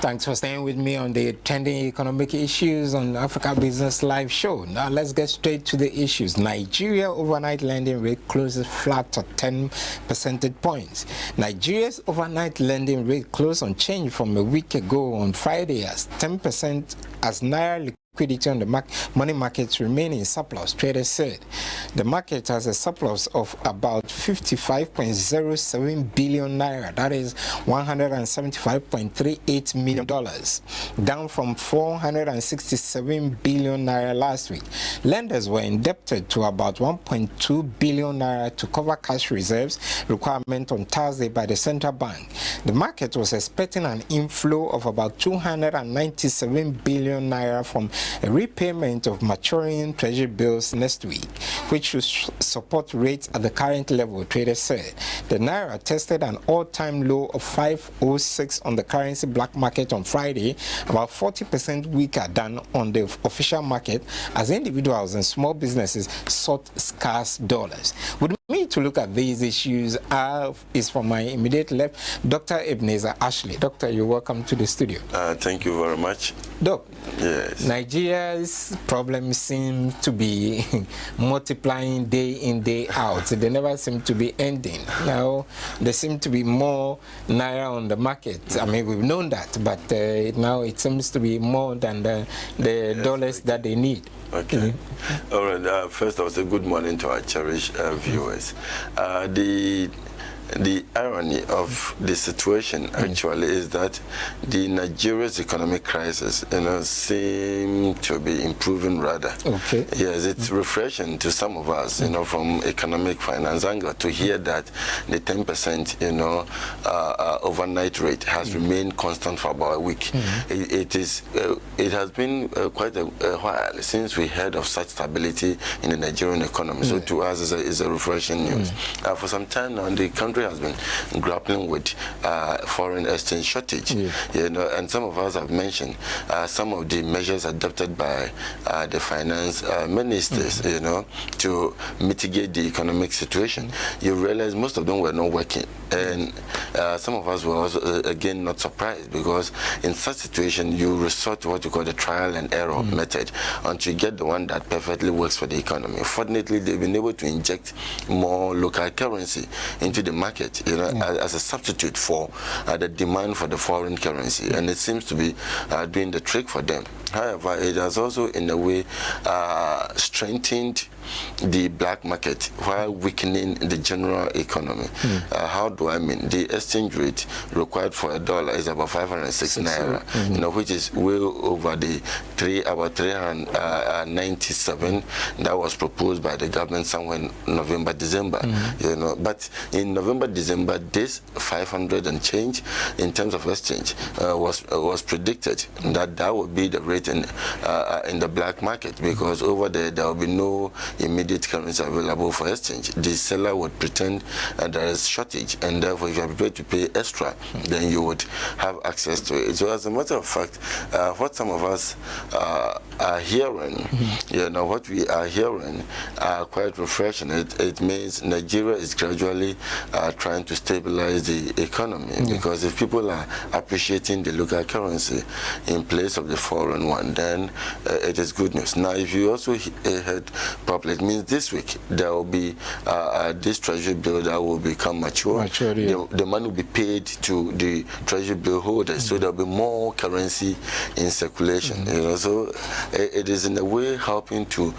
Thanks for staying with me on the trending economic issues on Africa Business Live show. Now let's get straight to the issues. Nigeria overnight lending rate closes flat at 10 percentage points. Nigeria's overnight lending rate closed unchanged from a week ago on Friday as 10% as Naira liquidity on the money markets remain in surplus, traders said. The market has a surplus of about 55.07 billion naira, that is $175.38 million, down from 467 billion naira last week. Lenders were indebted to about 1.2 billion naira to cover cash reserves requirement on Thursday by the central bank. The market was expecting an inflow of about 297 billion naira from a repayment of maturing treasury bills next week, which should support rates at the current level, traders said. The Naira tested an all-time low of 506 on the currency black market on Friday, about 40% weaker than on the official market, as individuals and small businesses sought scarce dollars. With me to look at these issues is from my immediate left, Dr. Ebenezer Ashley. Doctor, you're welcome to the studio. Thank you very much. Doc, yes. Nigeria's problems seem to be multiplying day in, day out. They never seem to be ending. Now, there seem to be more Naira on the market. I mean, we've known that, but now it seems to be more than the yes, dollars that they need. Okay. All right. First, I will say good morning to our cherished viewers. The irony of the situation actually is that the Nigeria's economic crisis, seem to be improving rather. Okay. Yes, it's refreshing to some of us, from economic finance angle to hear that the 10%, overnight rate has remained constant for about a week. It has been quite a while since we heard of such stability in the Nigerian economy. So to us, it's a refreshing news. For some time now, the country has been grappling with foreign exchange shortage, and some of us have mentioned some of the measures adopted by the finance ministers, to mitigate the economic situation. You realize most of them were not working, and some of us were also again not surprised, because in such situation you resort to what you call the trial and error method until you get the one that perfectly works for the economy. Fortunately, they've been able to inject more local currency into the market, as a substitute for the demand for the foreign currency, and it seems to be doing the trick for them. However, it has also in a way strengthened the black market while weakening the general economy. How do I mean? The exchange rate required for $1 is about 506 naira, which is well over the about 397 that was proposed by the government somewhere in November, December. But in November, December, this 500 and change in terms of exchange was predicted that would be the rate in the black market, because over there will be no immediate currency available for exchange. The seller would pretend there is shortage, and therefore if you are prepared to pay extra, then you would have access to it. So as a matter of fact, what some of us are hearing, what we are hearing are quite refreshing. It means Nigeria is gradually trying to stabilize the economy, because if people are appreciating the local currency in place of the foreign one, then it is good news. Now, if you also heard properly, it means this week there will be this treasury bill that will become mature. The money will be paid to the treasury bill holders, so there will be more currency in circulation. So it is in a way helping to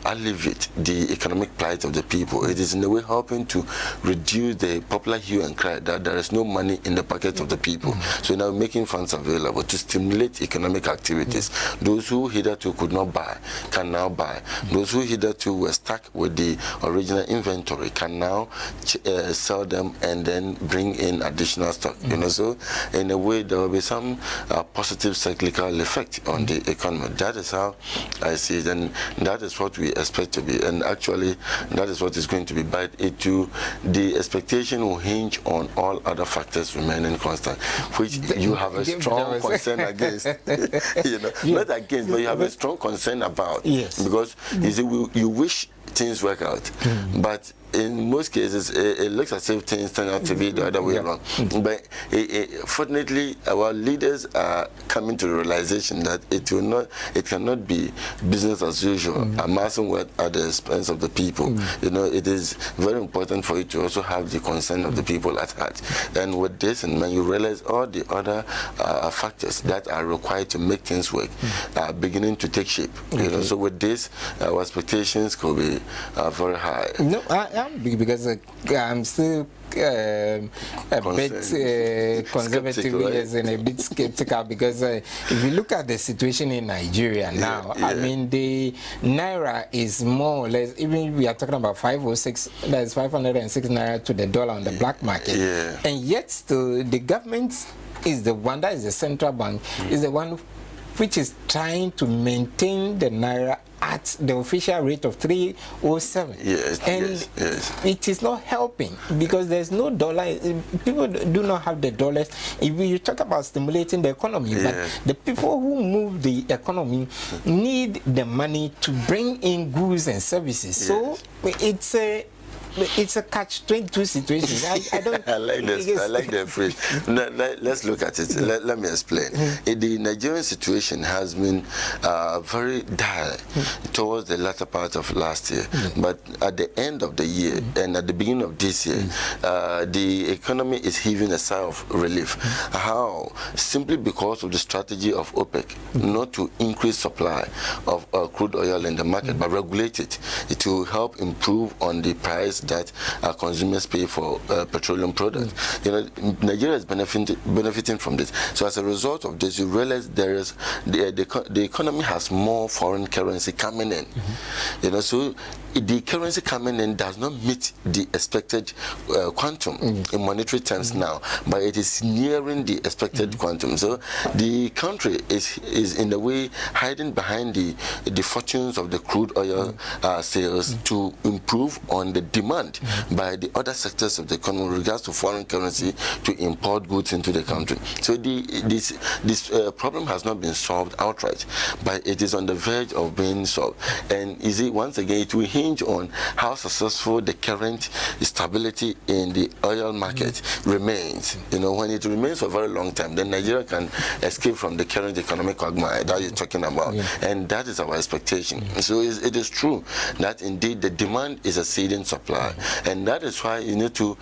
alleviate the economic plight of the people. It is in a way helping to reduce the popular hue and cry that there is no money in the pockets of the people. So now making funds available to stimulate economic activities. Those who hitherto could not buy can now buy. Those who hitherto were stuck with the original inventory can now sell them and then bring in additional stock. So in a way there will be some positive cyclical effect on the economy. That is how I see it, and that is what we expect to be. And actually, that is what is going to be. But the expectation will hinge on all other factors remaining constant, which you have a strong concern against. Not against, but you have a strong concern about. Yes. Because you see, you wish things work out. But in most cases, it looks as if things turn out to be the other way around. But fortunately, our leaders are coming to the realization that it cannot be business as usual, amassing wealth at the expense of the people. You know, it is very important for you to also have the concern of the people at heart. And with this, and when you realize all the other factors that are required to make things work are beginning to take shape. You know, so with this, our expectations could be very high. No, because I'm still a bit conservative, right? Yes, and a bit skeptical because if you look at the situation in Nigeria now, I mean, the naira is more or less, even we are talking about 506, that is 506 naira to the dollar on the black market, and yet still the government is the one, that is the central bank, is the one which is trying to maintain the naira at the official rate of 307. And it is not helping because there's no dollar. People do not have the dollars. If you talk about stimulating the economy, but the people who move the economy need the money to bring in goods and services. So it's a catch-22 situation. I don't. I like this. I like the phrase. Let's look at it. Let me explain. The Nigerian situation has been very dire towards the latter part of last year, but at the end of the year and at the beginning of this year, the economy is heaving a sigh of relief. How? Simply because of the strategy of OPEC not to increase supply of crude oil in the market, but regulate it to help improve on the price that consumers pay for petroleum products. You know, Nigeria is benefiting from this. So as a result of this, you realize there is the economy has more foreign currency coming in. You know, so the currency coming in does not meet the expected quantum in monetary terms now, but it is nearing the expected quantum. So the country is in a way hiding behind the fortunes of the crude oil sales to improve on the demand by the other sectors of the economy with regards to foreign currency to import goods into the country. So this problem has not been solved outright, but it is on the verge of being solved. And you see, once again, it will hinge on how successful the current stability in the oil market remains. You know, when it remains for a very long time, then Nigeria can escape from the current economic quagmire that you're talking about. And that is our expectation. So it is true that indeed the demand is exceeding supply. And that is why you need to,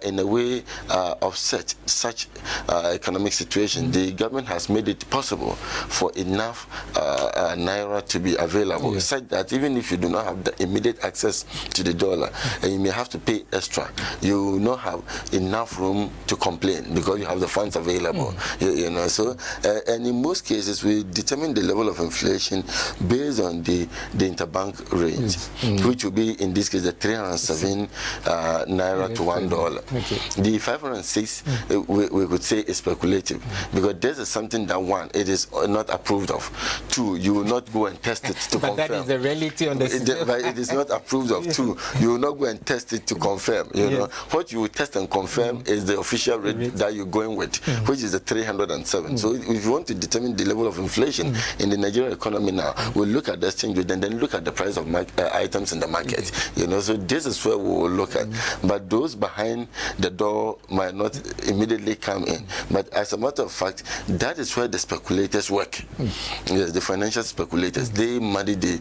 in a way, offset such economic situation. The government has made it possible for enough naira to be available, such that even if you do not have the immediate access to the dollar, and you may have to pay extra, you will not have enough room to complain because you have the funds available. You know, so and in most cases we determine the level of inflation based on the interbank range, which will be in this case the 307 naira to $1. The 506 we could say is speculative because this is something that one, it is not approved of. Two, you will not go and test it to confirm. But that is the reality on the but it is not approved of. Two, you will not go and test it to confirm. You know what you will test and confirm is the official rate that you're going with, which is the 307. So if you want to determine the level of inflation in the Nigerian economy now, we'll look at the exchange rate and then look at the price of items in the market. You know, so this is where we will look at. But those behind the door might not immediately come in. But as a matter of fact, that is where the speculators work. Yes, the financial speculators, they muddy the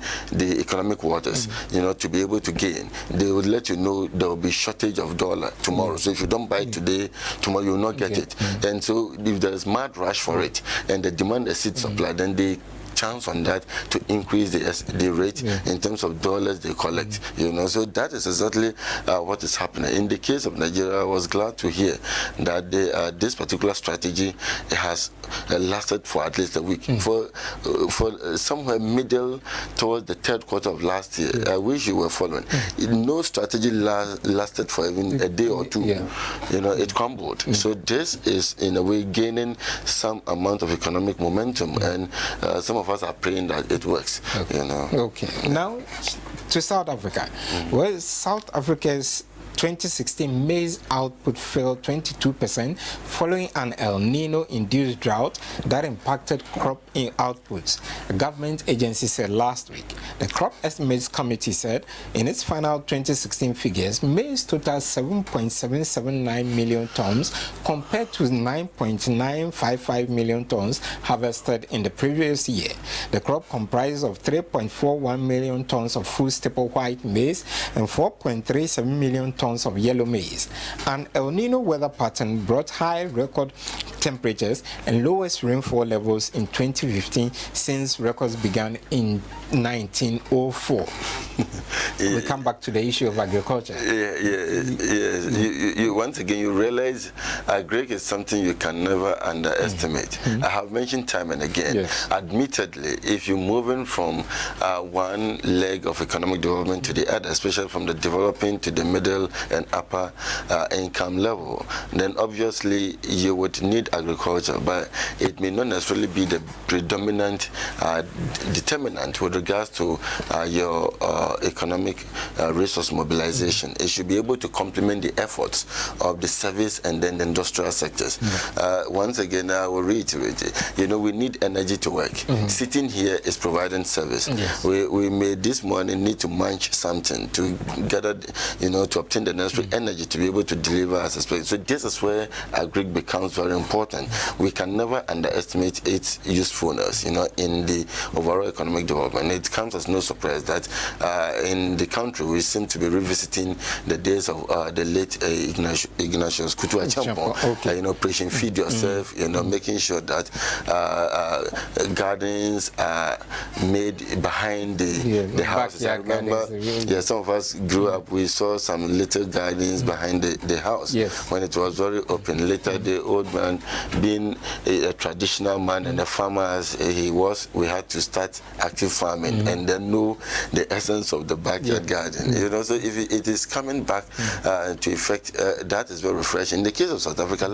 economic waters, you know, to be able to gain. They would let you know there will be shortage of dollar tomorrow. So if you don't buy today, tomorrow you will not get it. And so if there is mad rush for it and the demand exceeds supply, then they chance on that to increase the rate in terms of dollars they collect. You know, so that is exactly what is happening. In the case of Nigeria, I was glad to hear that this particular strategy has lasted for at least a week. For somewhere middle towards the third quarter of last year, I wish you were following. No strategy lasted for even a day or two. You know, it crumbled. So this is in a way gaining some amount of economic momentum, and some of us are praying that it works. You know. Okay. Now to South Africa. Well, South Africa's 2016 maize output fell 22% following an El Nino-induced drought that impacted crop outputs, a government agency said last week. The Crop Estimates Committee said in its final 2016 figures, maize totaled 7.779 million tons compared to 9.955 million tons harvested in the previous year. The crop comprises of 3.41 million tons of full staple white maize and 4.37 million tons of yellow maize. An El Nino weather pattern brought high record temperatures and lowest rainfall levels in 2015 since records began in 1904. We come back to the issue of agriculture. You once again, you realize agric is something you can never underestimate. I have mentioned time and again, admittedly, if you're moving from one leg of economic development to the other, especially from the developing to the middle and upper income level, then obviously you would need agriculture, but it may not necessarily be the predominant determinant with regards to your economic resource mobilization. It should be able to complement the efforts of the service and then the industrial sectors. Once again, I will reiterate it. You know, we need energy to work. Sitting here is providing service. We may this morning need to munch something to gather, you know, to obtain the necessary energy to be able to deliver as expected. So this is where agric becomes very important. We can never underestimate its usefulness, you know, in the overall economic development. It comes as no surprise that in the country we seem to be revisiting the days of the late Ignatius Kodjoe, you know, preaching feed yourself, you know, making sure that gardens are made behind the houses. I remember, some of us grew up, we saw some little gardens behind the house when it was very open. Later, the old man, being a traditional man and a farmer as he was, we had to start active farming and then know the essence of the backyard garden. You know, so if it is coming back to effect, that is very refreshing. In the case of South Africa,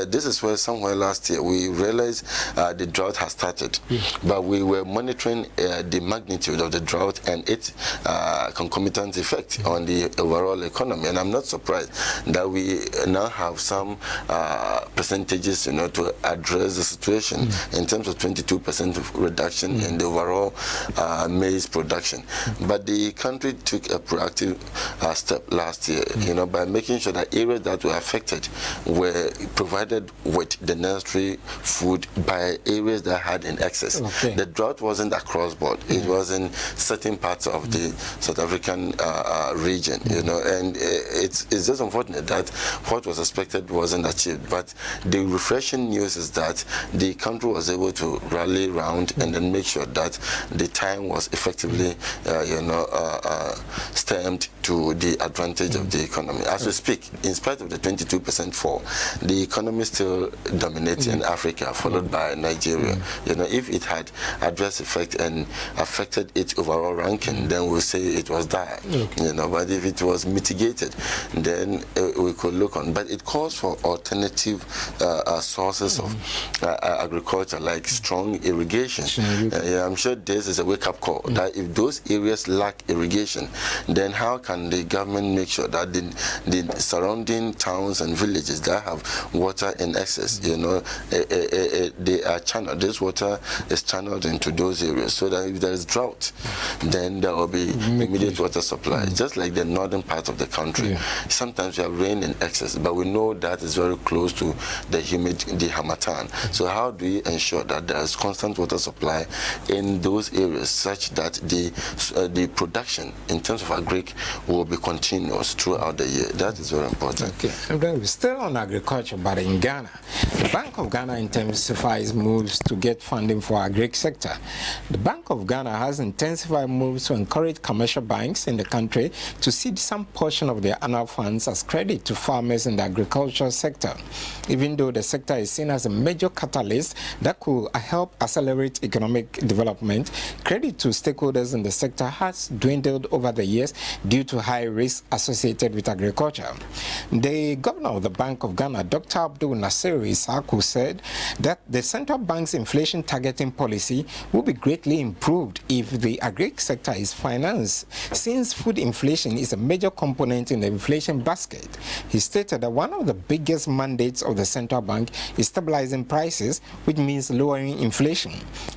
this is where somewhere last year we realized the drought has started, but we were monitoring the magnitude of the drought and its concomitant effect on the overall economy. And I'm not surprised that we now have some percentages, you know, to address the situation in terms of 22% reduction in the overall maize production. But the country took a proactive step last year, you know, by making sure that areas that were affected were provided with the necessary food by areas that had in excess. The drought wasn't across board. It was in certain parts of the South African region, you know, and it's just unfortunate that what was expected wasn't achieved. But the refreshing news is that the country was able to rally around and then make sure that the time was effectively, you know, stemmed to the advantage of the economy. As we speak, in spite of the 22% fall, the economy still dominates in Africa, followed by Nigeria. You know, if it had adverse effect and affected its overall ranking, then we'll say it was dire. You know, but if it was mitigated, then we could look on. But it calls for alternative sources of agriculture, like strong irrigation. I'm sure this is a wake-up call that if those areas lack irrigation, then how can the government make sure that the surrounding towns and villages that have water in excess, you know, they are channeled. This water is channeled into those areas, so that if there is drought, then there will be immediate water supply. Just like the northern part of the country, sometimes we have rain in excess, but we know that is very close to the harmattan. So how do we ensure that there is constant water supply in those areas, such that the production in terms of agric will be continuous throughout the year? That is very important. And then we're still on agriculture, but in Ghana, the Bank of Ghana intensifies moves to get funding for agric sector. The Bank of Ghana has intensified moves to encourage commercial banks in the country to cede some portion of their annual funds as credit to farmers in the agricultural sector. Even though the sector is seen as a major catalyst that could help accelerate economic development, credit to stakeholders in the sector has dwindled over the years due to high risk associated with agriculture. The governor of the Bank of Ghana, Dr. Abdul Nasir Isaku, said that the central bank's inflation targeting policy will be greatly improved if the agric sector is financed, since food inflation is a major component in the inflation basket. He stated that one of the biggest mandates of the central bank is stabilizing prices, which means lowering inflation.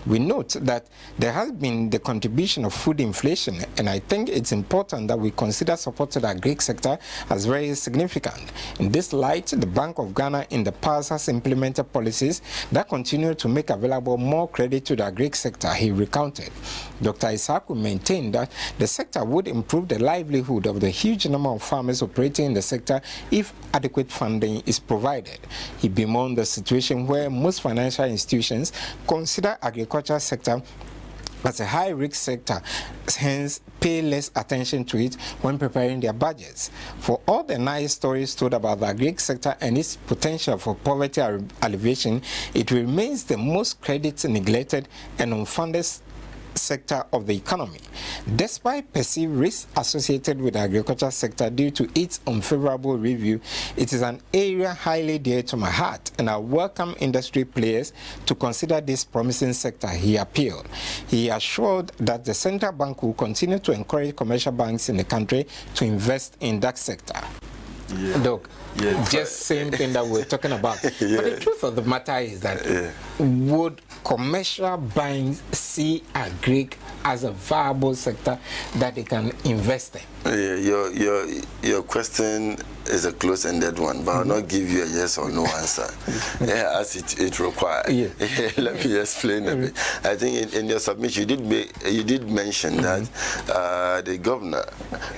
We note that there has been the contribution of food inflation, and I think it's important that we consider support to the agri sector as very significant. In this light, the Bank of Ghana in the past has implemented policies that continue to make available more credit to the agri sector, he recounted. Dr. Isaku maintained that the sector would improve the livelihood of the huge number of farmers operating in the sector if adequate funding is provided. He bemoaned the situation where most financial institutions consider agriculture sector as a high-risk sector, hence pay less attention to it when preparing their budgets. For all the nice stories told about the agri sector and its potential for poverty alleviation, it remains the most credit-neglected and unfunded sector of the economy. Despite perceived risks associated with the agriculture sector due to its unfavorable review, it is an area highly dear to my heart, and I welcome industry players to consider this promising sector, he appealed. He assured that the central bank will continue to encourage commercial banks in the country to invest in that sector. Yeah. Look, just same thing that we're talking about. But the truth of the matter is that would commercial banks see agri as a viable sector that they can invest in? Your question is a close-ended one, but I'll not give you a yes or no answer as it requires. Let me explain a bit. I think in your submission you did mention that the governor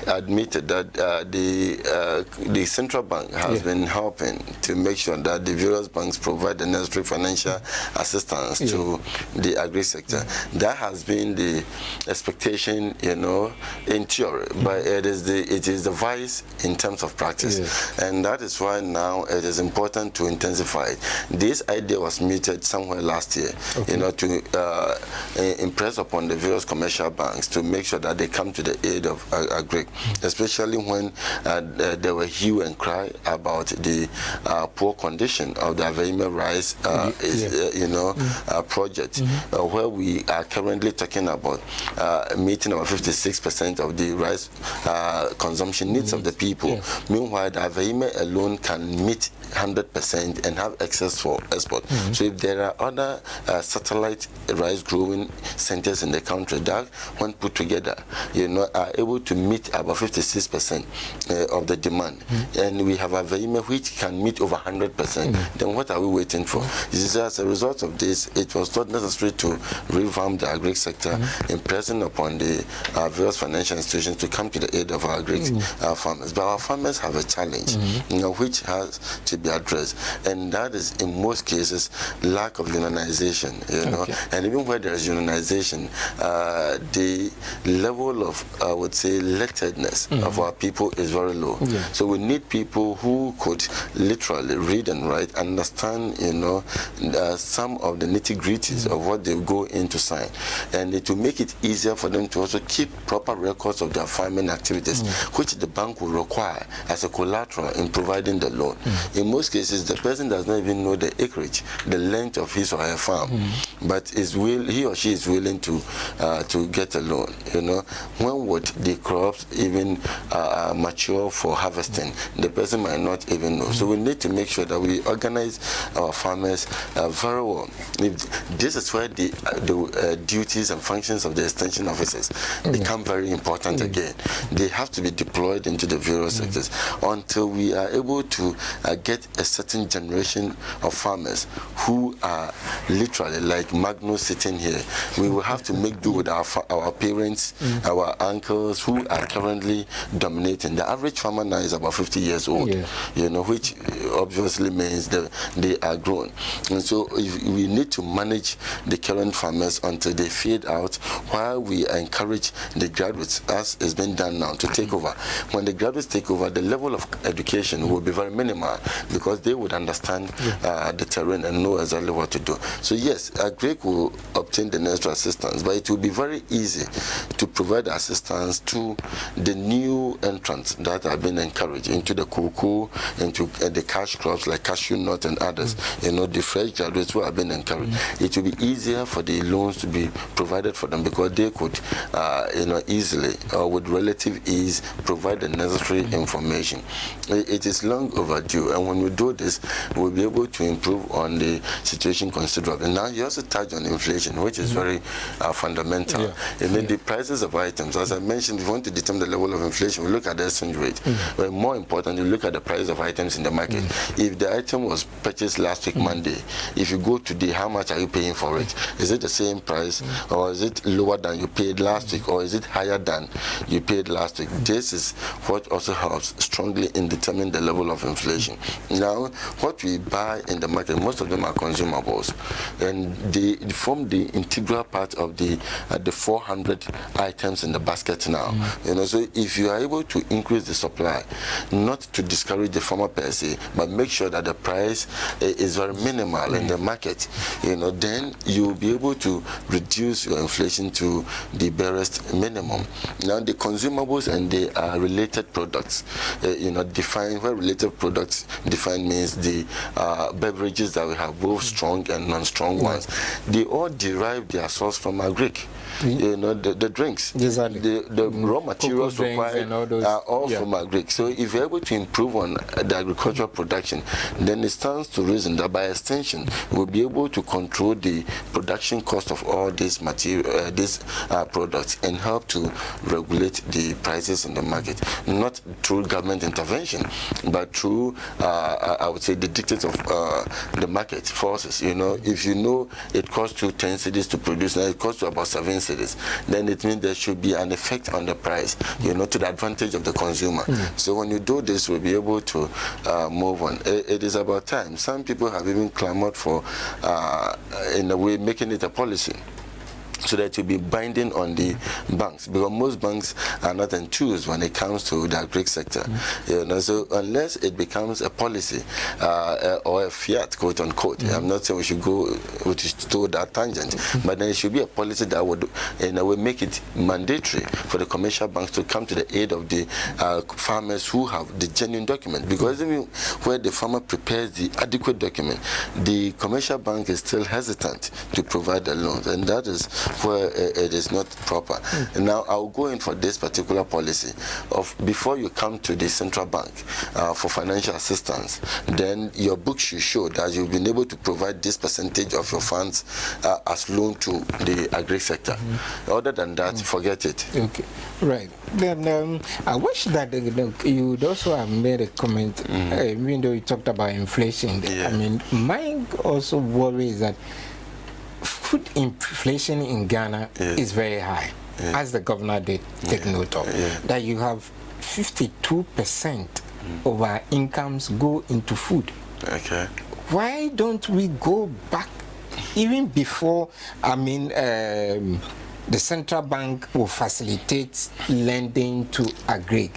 admitted that the central bank has been helping to make sure that the various banks provide the necessary financial assistance to the agri sector. That has been the expectation, in theory, but it is the vice in terms of practice. And that is why now it is important to intensify it. This idea was mooted somewhere last year, to impress upon the various commercial banks to make sure that they come to the aid of agri, especially when there were hue and cry about the poor condition of the Aveime rice project, where we are currently talking about meeting about 56% of the rice consumption needs of the people. Meanwhile, the Aveime alone can meet 100% and have excess for export. So if there are other satellite rice growing centers in the country that, when put together, are able to meet about 56% of the demand, and we have Aveime which can meet over 100%, then what are we waiting for? As a result of this, it was not necessary to revamp the agri sector, impressing upon the various financial institutions to come to the aid of our agri farmers. But our farmers have a challenge, which has to be addressed, and that is in most cases lack of unionization. And even where there is unionization, the level of, I would say, lettedness of our people is very low. So we need people who could literally read and write, understand, some of the nitty-gritties of what they go in to sign, and it will make it easier for them to also keep proper records of their farming activities, which the bank will require as a collateral in providing the loan. In most cases, the person does not even know the acreage, the length of his or her farm, but he or she is willing to get a loan. When would the crops even mature for harvesting? The person might not even know. So we need to make sure that we organize our farmers very well. This is where the duties and functions of the extension officers become very important again. They have to be deployed into the various sectors until we are able to get a certain generation of farmers who are literally like Magnus sitting here. We will have to make do with our parents, our uncles who are currently dominating. The average farmer now is about 50 years old, which obviously means that they are grown. And so we need to manage the current farmers until they fade out, while we encourage the graduates, as is being done now, to take over. When the graduates take over, the level of of education will be very minimal, because they would understand the terrain and know exactly what to do. So yes, Agric will obtain the necessary assistance, but it will be very easy to provide assistance to the new entrants that have been encouraged into the cocoa, into the cash crops like cashew nut and others. The fresh graduates who have been encouraged. It will be easier for the loans to be provided for them, because they could easily or with relative ease provide the necessary information. It is long overdue, and when we do this, we'll be able to improve on the situation considerably. Now, you also touched on inflation, which is very fundamental. The prices of items, as I mentioned, if we want to determine the level of inflation, we look at the exchange rate. But more important, you look at the price of items in the market. If the item was purchased last week Monday, if you go today, how much are you paying for it? Is it the same price, or is it lower than you paid last week, or is it higher than you paid last week? This is what also helps strongly in determining the level of inflation. Now, what we buy in the market, most of them are consumables, and they form the integral part of the 400 items in the basket now. So if you are able to increase the supply, not to discourage the farmer per se, but make sure that the price is very minimal in the market, then you will be able to reduce your inflation to the barest minimum. Now, the consumables and the related products, define where related products define means the beverages that we have, both strong and non-strong ones. They all derive their source from Agric. The drinks, the raw materials required are all from Agric. So if you're able to improve on the agricultural production, then it stands to reason that by extension we'll be able to control the production cost of all these material, these products, and help to regulate the prices in the market, not through government intervention, but through I would say the dictates of the market forces. If it costs you 10 cedis to produce, now it costs you about 7 cedis, then it means there should be an effect on the price, to the advantage of the consumer. So when you do this, we'll be able to move on. It is about time. Some people have even clamored for, in a way, making it a policy, so that it will be binding on the banks, because most banks are not enthused when it comes to the agri sector. So unless it becomes a policy or a fiat, quote unquote, I'm not saying we should go to that tangent, but then it should be a policy that would, in a way, make it mandatory for the commercial banks to come to the aid of the farmers who have the genuine document. Because even where the farmer prepares the adequate document, the commercial bank is still hesitant to provide the loans, and that is where it is not proper. Now, I'll go in for this particular policy of, before you come to the central bank for financial assistance, then your book should show that you've been able to provide this percentage of your funds as loan to the agri sector. Other than that, forget it. Okay, right. Then I wish that you also have made a comment, even though you talked about inflation. I mean, my also worry is that food inflation in Ghana is very high, as the governor did take note of, that you have 52% of our incomes go into food. Okay. Why don't we go back even before, the central bank will facilitate lending to agri?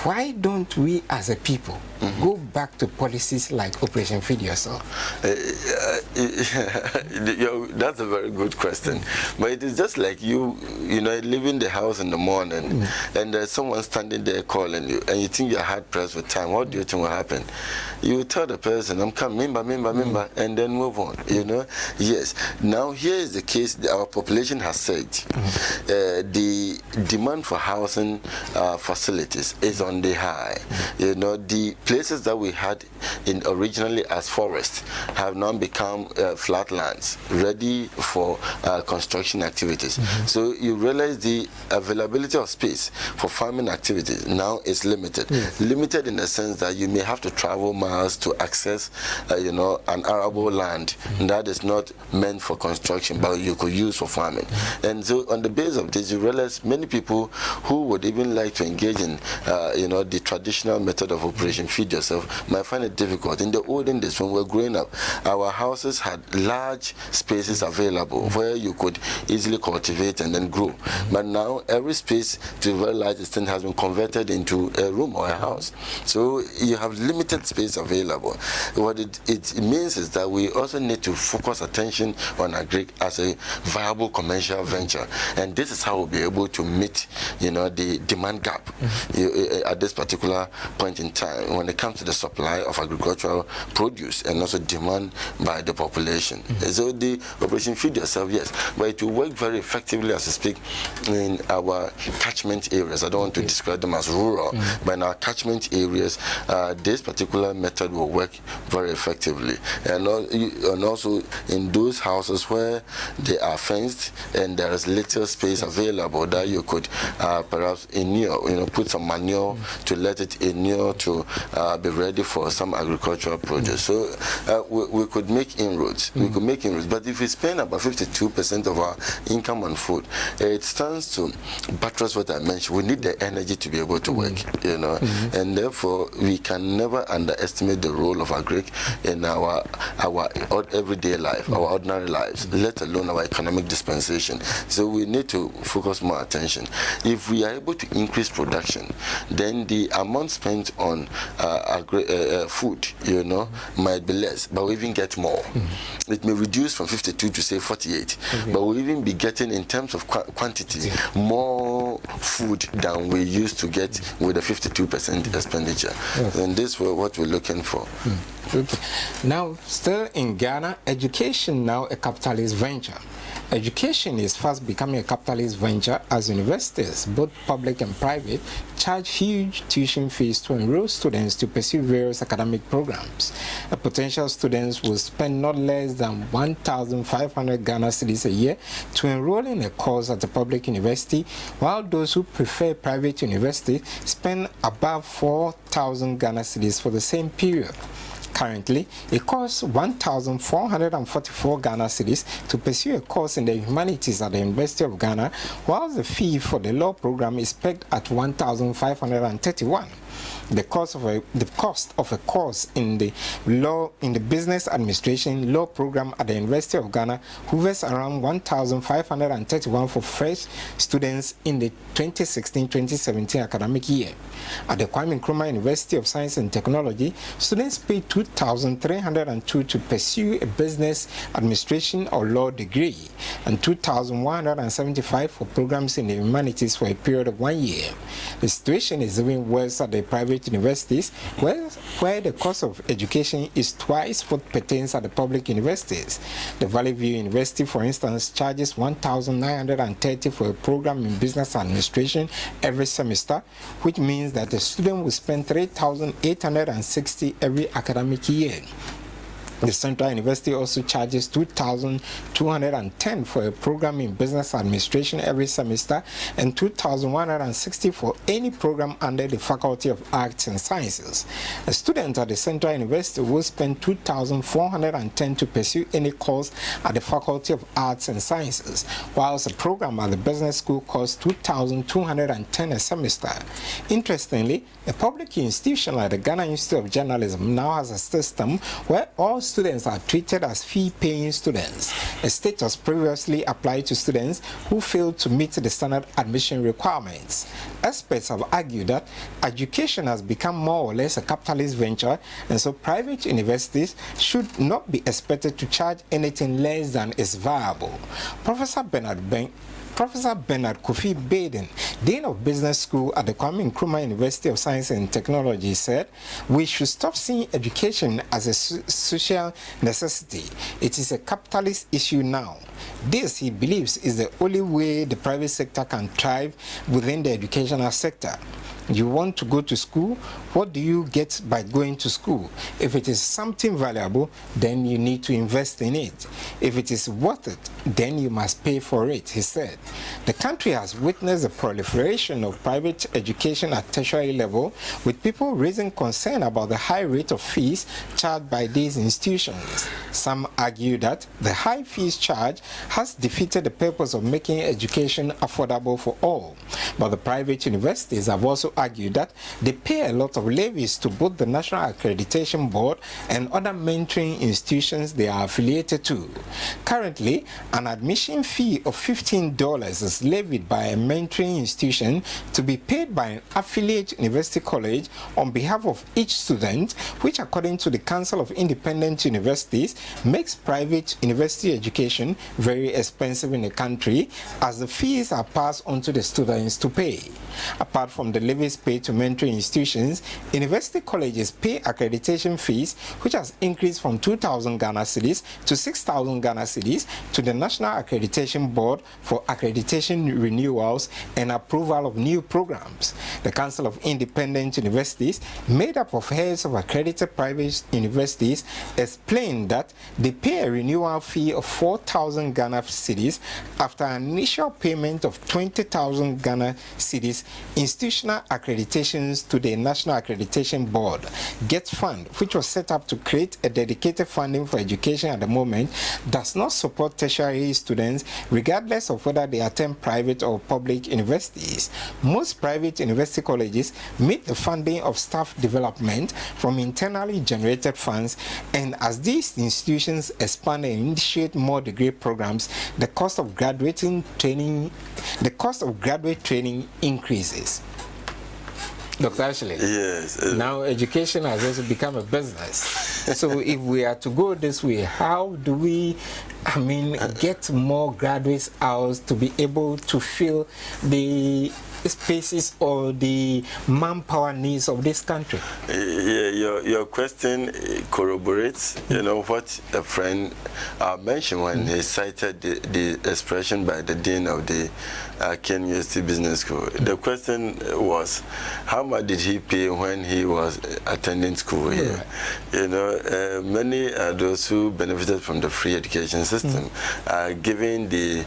Why don't we as a people go back to policies like Operation Feed Yourself? That's a very good question. But it is just like you leaving the house in the morning and there's someone standing there calling you, and you think you're hard pressed with time. What do you think will happen? You tell the person, I'm coming, member, and then move on. Yes. Now here is the case that our population has said. The demand for housing facilities is on the high. The places that we had originally as forests have now become flatlands, ready for construction activities. So you realize the availability of space for farming activities now is limited. Limited in the sense that you may have to travel miles to access, an arable land that is not meant for construction, but you could use for farming. And So on the basis of this, you realize many people who would even like to engage in, the traditional method of operation, feed yourself, might find it difficult. In the olden days, when we were growing up, our houses had large spaces available where you could easily cultivate and then grow. But now, every space to a very large extent has been converted into a room or a house. So you have limited space available. What it means is that we also need to focus attention on agri as a viable commercial venture, and this is how we'll be able to meet, the demand gap at this particular point in time when it comes to the supply of agricultural produce and also demand by the population. So the operation Feed Yourself, yes, but it will work very effectively as we speak in our catchment areas. I don't want to describe them as rural, but in our catchment areas, this particular method will work very effectively. And also in those houses where they are fenced and there is little space available, that you could perhaps inure, put some manure to let it inure to be ready for some agricultural produce. So we could make inroads. We could make inroads. But if we spend about 52% of our income on food, it stands to buttress what I mentioned. We need the energy to be able to work, and therefore we can never underestimate the role of agri in our everyday life, our ordinary lives, let alone our economic dispensation. So we need to focus more attention. If we are able to increase production, then the amount spent on food, might be less, but we even get more. It may reduce from 52 to say 48, but we'll even be getting, in terms of quantity, more food than we used to get with a 52% expenditure. And this is what we're looking for. Okay. Now, still in Ghana, education now a capitalist venture. Education is fast becoming a capitalist venture as universities, both public and private, charge huge tuition fees to enroll students to pursue various academic programs. Potential students will spend not less than 1,500 Ghana cedis a year to enroll in a course at a public university, while those who prefer private university spend above 4,000 Ghana cedis for the same period. Currently, it costs 1,444 Ghana cedis to pursue a course in the humanities at the University of Ghana, while the fee for the law program is pegged at 1,531. The cost of a course in the business administration law program at the University of Ghana hovers around 1,531 for fresh students in the 2016-2017 academic year. At the Kwame Nkrumah University of Science and Technology, students pay 2,302 to pursue a business administration or law degree, and 2,175 for programs in the humanities for a period of 1 year. The situation is even worse at the private universities, where the cost of education is twice what pertains at the public universities. The Valley View University, for instance, charges 1,930 for a program in business administration every semester, which means that the student will spend 3,860 every academic year. The Central University also charges 2,210 for a program in business administration every semester and 2,160 for any program under the Faculty of Arts and Sciences. A student at the Central University will spend 2,410 to pursue any course at the Faculty of Arts and Sciences, whilst a program at the business school costs 2,210 a semester. Interestingly, a public institution like the Ghana Institute of Journalism now has a system where all students are treated as fee-paying students, a status previously applied to students who failed to meet the standard admission requirements. Experts have argued that education has become more or less a capitalist venture, and so private universities should not be expected to charge anything less than is viable. Professor Bernard Kofi Baden, Dean of Business School at the Kwame Nkrumah University of Science and Technology, said, "We should stop seeing education as a social necessity. It is a capitalist issue now." This, he believes, is the only way the private sector can thrive within the educational sector. You want to go to school? What do you get by going to school? If it is something valuable, then you need to invest in it. If it is worth it, then you must pay for it, he said. The country has witnessed the proliferation of private education at tertiary level, with people raising concern about the high rate of fees charged by these institutions. Some argue that the high fees charged has defeated the purpose of making education affordable for all. But the private universities have also argued that they pay a lot of levies to both the National Accreditation Board and other mentoring institutions they are affiliated to. Currently, an admission fee of $15 is levied by a mentoring institution to be paid by an affiliate university college on behalf of each student, which, according to the Council of Independent Universities, makes private university education very expensive in the country, as the fees are passed on to the students to pay. Apart from the levies paid to mentoring institutions, university colleges pay accreditation fees, which has increased from 2,000 Ghana cedis to 6,000 Ghana cedis to the National Accreditation Board for accreditation renewals and approval of new programs. The Council of Independent Universities, made up of heads of accredited private universities, explained that they pay a renewal fee of 4,000 Ghana cedis after an initial payment of 20,000 Ghana cedis. Institutional accreditations to the National Accreditation Board, GET Fund, which was set up to create a dedicated funding for education at the moment, does not support tertiary students regardless of whether they attend private or public universities. Most private university colleges meet the funding of staff development from internally generated funds, and as these institutions expand and initiate more degree programs, the cost of graduate training increases. Dr. Ashley, yes. Now education has also become a business. So if we are to go this way, how do we, get more graduates out to be able to fill the spaces or the manpower needs of this country? Your question corroborates, what a friend mentioned when he cited the expression by the dean of the Ken University Business School. The question was, how much did he pay when he was attending school here? Many are those who benefited from the free education system, given the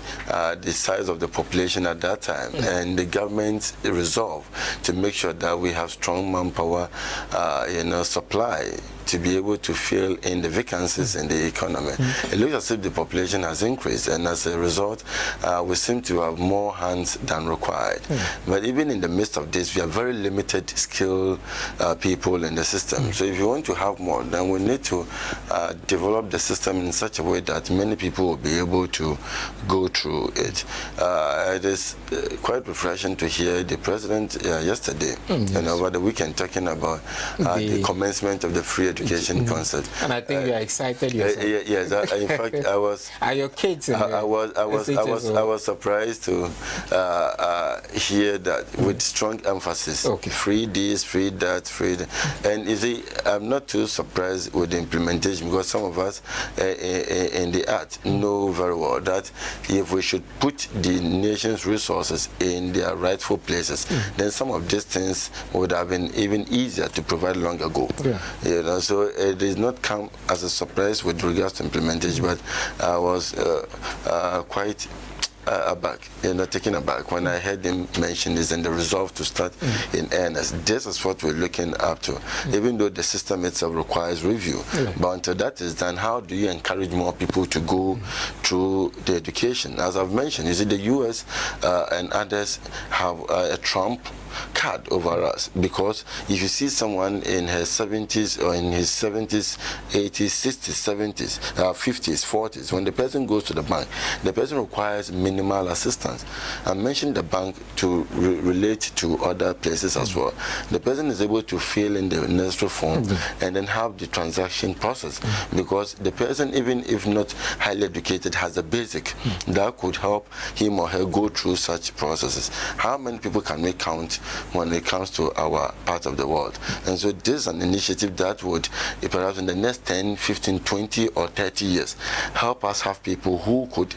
size of the population at that time, and the government resolve to make sure that we have strong manpower, supply to be able to fill in the vacancies in the economy. It looks as if the population has increased, and as a result, we seem to have more hands than required. But even in the midst of this, we have very limited skilled people in the system. So if you want to have more, then we need to develop the system in such a way that many people will be able to go through it. It is quite refreshing to hear the president yesterday, over the weekend, talking about the commencement of the free education concept. And I think you are excited yourself. Yes, in fact, I was. Are your kids? I was surprised to hear that with strong emphasis. Free this, free that, free. And you see, I'm not too surprised with the implementation, because some of us in the art know very well that if we should put the nation's resources in their rightful places, then some of these things would have been even easier to provide long ago. So it did not come as a surprise with regards to implementation, but I was quite taken aback when I heard him mention this and the resolve to start in earnest. This is what we're looking up to, even though the system itself requires review. But until that is done, how do you encourage more people to go through the education? As I've mentioned, you see, the US and others have a trump card over us, because if you see someone in her 70s or in his 70s, 80s, 60s, 70s, 50s, 40s, when the person goes to the bank, the person requires minimal assistance. I mentioned the bank to relate to other places as well. The person is able to fill in the necessary form and then have the transaction process, because the person, even if not highly educated, has a basic that could help him or her go through such processes. How many people can we count when it comes to our part of the world? And so this is an initiative that would, perhaps in the next 10, 15, 20 or 30 years, help us have people who could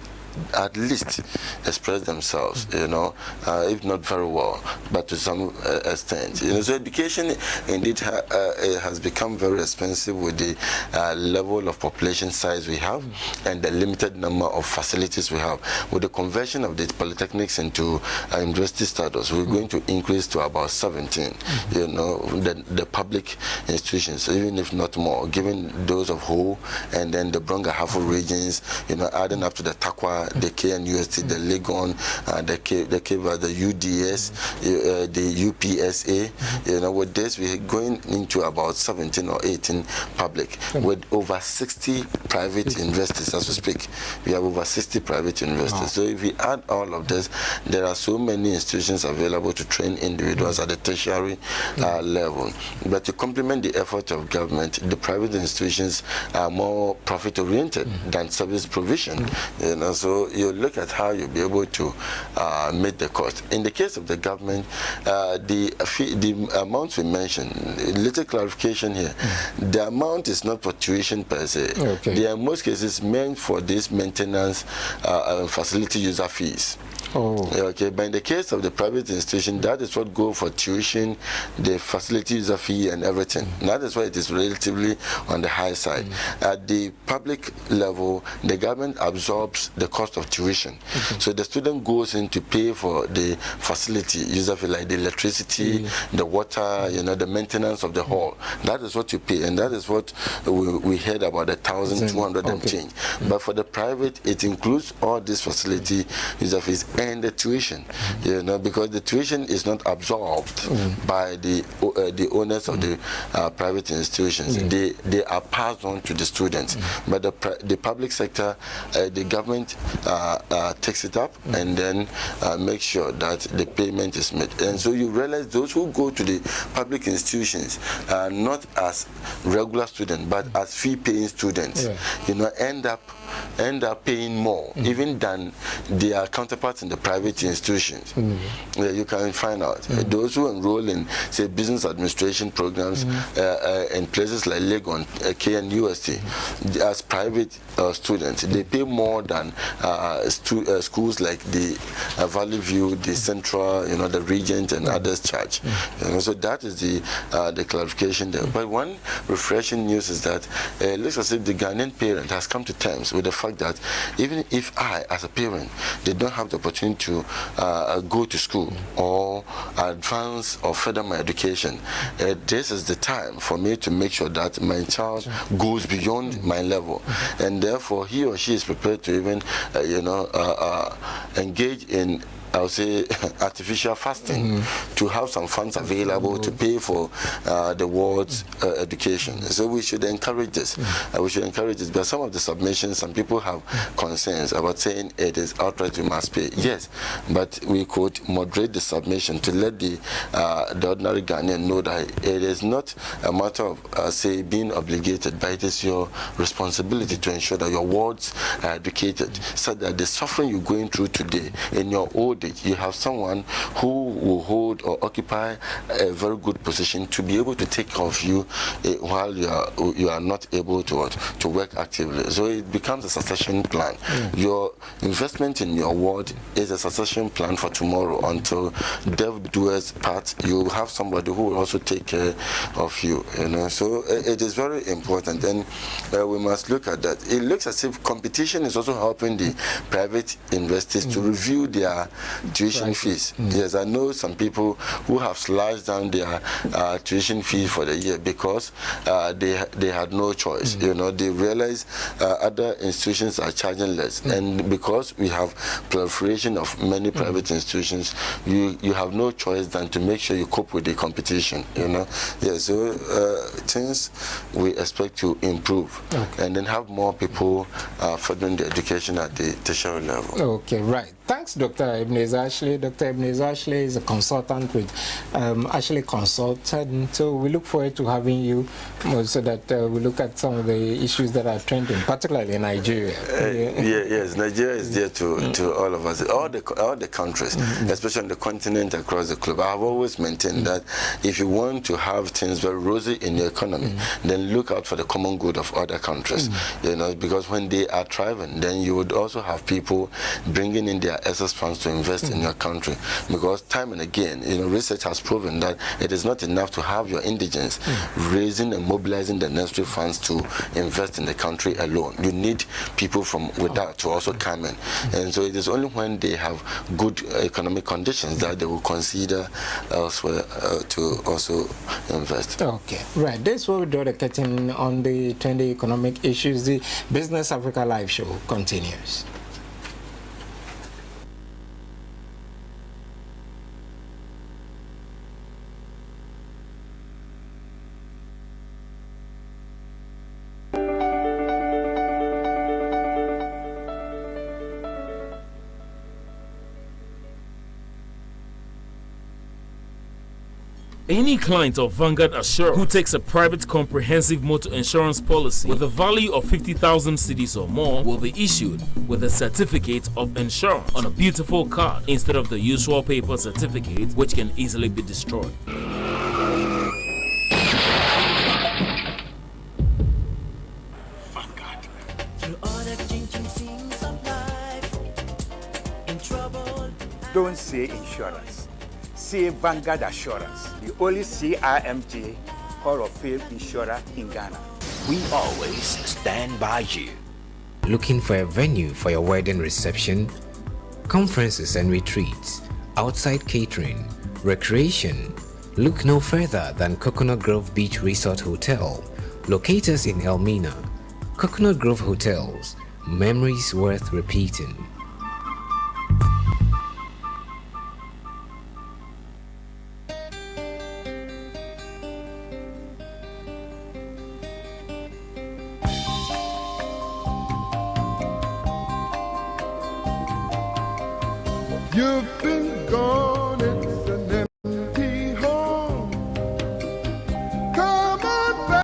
at least express themselves, if not very well, but to some extent. So education indeed has become very expensive with the level of population size we have and the limited number of facilities we have. With the conversion of the polytechnics into university status, we're going to increase to about 17, the public institutions, even if not more, given those of Ho and then the Brong-Ahafo regions, adding up to the Takwa, the KNUST, the Legon, the UDS, the UPSA. With this, we're going into about 17 or 18 public, with over 60 private universities as we speak. We have over 60 private universities. So if we add all of this, there are so many institutions available to train individuals at the tertiary level. But to complement the effort of government, the private institutions are more profit-oriented than service provision. So you look at how you'll be able to meet the cost. In the case of the government, the amounts we mentioned, little clarification here. The amount is not for tuition per se. They are in most cases meant for this maintenance facility user fees. But in the case of the private institution, that is what go for tuition, the facility user fee and everything. That is why it is relatively on the high side. At the public level, the government absorbs the cost of tuition. So the student goes in to pay for the facility user fee, like the electricity, the water, the maintenance of the hall. That is what you pay, and that is what we heard about, 1,200 and change. But for the private, it includes all this facility user fees and the tuition, because the tuition is not absorbed by the owners of the private institutions. They are passed on to the students. But the public sector, the government takes it up and then makes sure that the payment is made. And so you realize those who go to the public institutions are not as regular students, but as fee-paying students, end up paying more, even than their counterparts in the private institutions. You can find out. Those who enroll in, say, business administration programs in places like Legon, KNUST, as private students, they pay more than schools like the Valley View, the Central, the Regent, and others charge. So that is the clarification there. But one refreshing news is that it looks as if the Ghanaian parent has come to terms with the fact that even if I, as a parent, they don't have the opportunity to go to school or advance or further my education, this is the time for me to make sure that my child goes beyond my level, and therefore he or she is prepared to even engage in, I would say, artificial fasting to have some funds available to pay for the world's education. So we should encourage this. We should encourage this. But some of the submissions, some people have concerns about saying it is outright we must pay. Yes, but we could moderate the submission to let the ordinary Ghanaian know that it is not a matter of, say, being obligated, but it is your responsibility to ensure that your wards are educated, so that the suffering you're going through today in your old age, you have someone who will hold or occupy a very good position to be able to take care of you while you are not able to work actively. So it becomes a succession plan. Your investment in your ward is a succession plan for tomorrow. Until death do us part, you have somebody who will also take care of you. So it is very important, and we must look at that. It looks as if competition is also helping the private investors to review their tuition fees. Yes, I know some people who have slashed down their tuition fee for the year because they had no choice. They realize other institutions are charging less, and because we have proliferation of many private institutions, you have no choice than to make sure you cope with the competition. So things we expect to improve, and then have more people furthering the education at the tertiary level. Okay, right. Thanks, Dr. Ebenezer. Ebenezer Ashley. Dr. Ebenezer Ashley is a consultant with Ashley Consultant. So we look forward to having you so that we look at some of the issues that are trending, particularly in Nigeria. Yes, Nigeria is dear to all of us, all the countries, especially on the continent across the globe. I have always maintained that if you want to have things very rosy in your economy, then look out for the common good of other countries. You know, because when they are thriving, then you would also have people bringing in their excess funds to invest in your country. Because time and again, you know, research has proven that it is not enough to have your indigents raising and mobilizing the necessary funds to invest in the country alone. You need people from without to also come in. And so it is only when they have good economic conditions that they will consider elsewhere to also invest. Okay, right. This is where we draw the curtain on the 20 economic issues. The Business Africa Live Show continues. Any client of Vanguard Assurance who takes a private comprehensive motor insurance policy with a value of 50,000 cedis or more will be issued with a certificate of insurance on a beautiful card instead of the usual paper certificate which can easily be destroyed. Vanguard. Through all the changing scenes of life, in trouble. Don't say insurance. Say Vanguard Assurance, the only CIMG Hall of Fame insurer in Ghana. We always stand by you. Looking for a venue for your wedding reception, conferences and retreats, outside catering, recreation? Look no further than Coconut Grove Beach Resort Hotel, located in Elmina. Coconut Grove Hotels, memories worth repeating. You've been gone.